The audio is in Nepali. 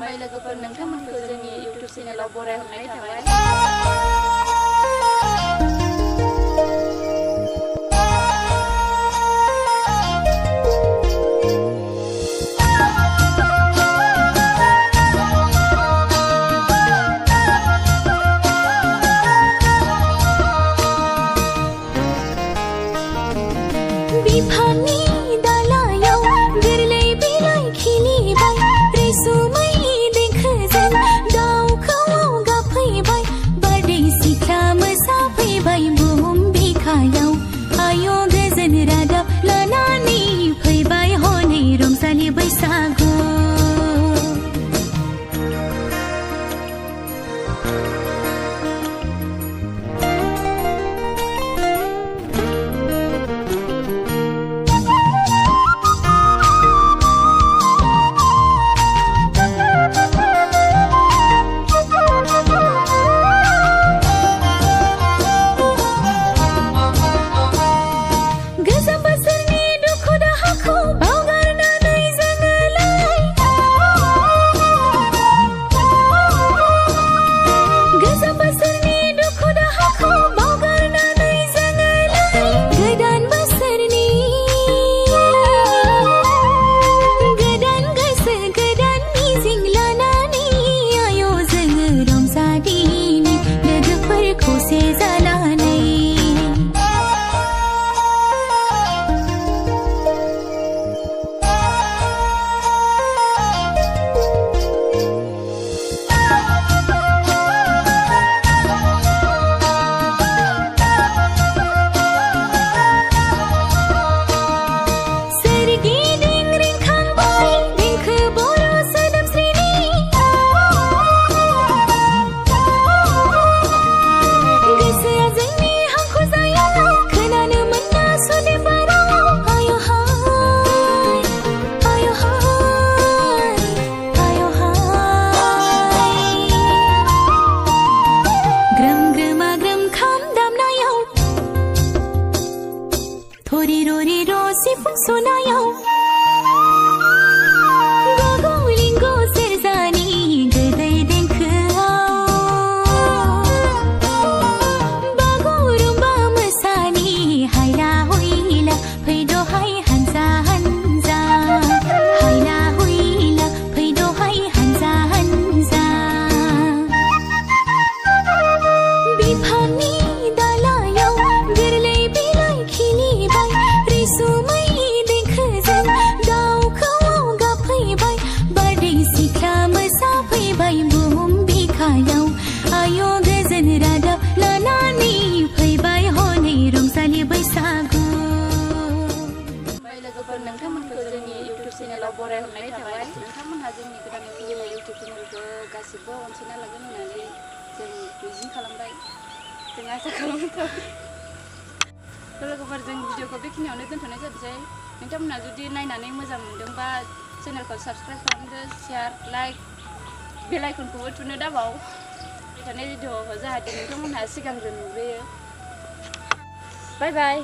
खुलुमबाय लोगोफोर नोंथांमोनखौ जोंनि YouTube चेनेलाव बरायहरनाय थाबाय। बिफांनि दालायाव गोरलै बिलाइ खिलिबाय रैसुमै देंखोजों दाउखौआव गाबफैबाय बारदै सिख्ला मोसाफैबाय बुहुम बिखायाव आय' गोजोन रादाब लानानै फैबाय हनै रंजालि बैसागु। सिफुं सुनायाव गगौ रिंगौ सेरजानि गोदै देंखोआव बागुरुम्बा मोसानि हायला हुइला फैद'हाय हानजा हानजा हायला हुइला फैद'हाय हानजा हानजा। बिफांनि दालायाव गोरलै बिलाइ खिलिबाय रैसुमै देंखोजों दाउखौआव गाबफैबाय बारदै सिख्ला मोसाफैबाय बुहुम बिखायाव आय' गोजोन रादाब लानानै फैबाय हनै रंजालि बैसागु। लोगोफोर नोंथांमोनखौ जोंनि YouTube चेनेलाव बरायहरनाय थाबाय। नोंथांमोनहा जोंनि गोदान फैनाय YouTube चेनेलखौ गासिबो अनसायना लागोन होननानै जों मिजिं खालामबाय, जों आसा खालामबाय। लोगोफोर जों भिडिअखौ बेखिनियावनो दोनथ'नाय जादोंसै। नोंथांमोनहा जुदि नायनानै मोजां मोनदोंबा चेनेलखौ साबस्क्राइब खालामदो, शेयार, लाइक, बेल आइकनखौबो थुनो दाबाव थानाय भिडिअखौ जाहाथे नोंथांमोनहा सिगांग्रो नुग्रोयो। Bye bye.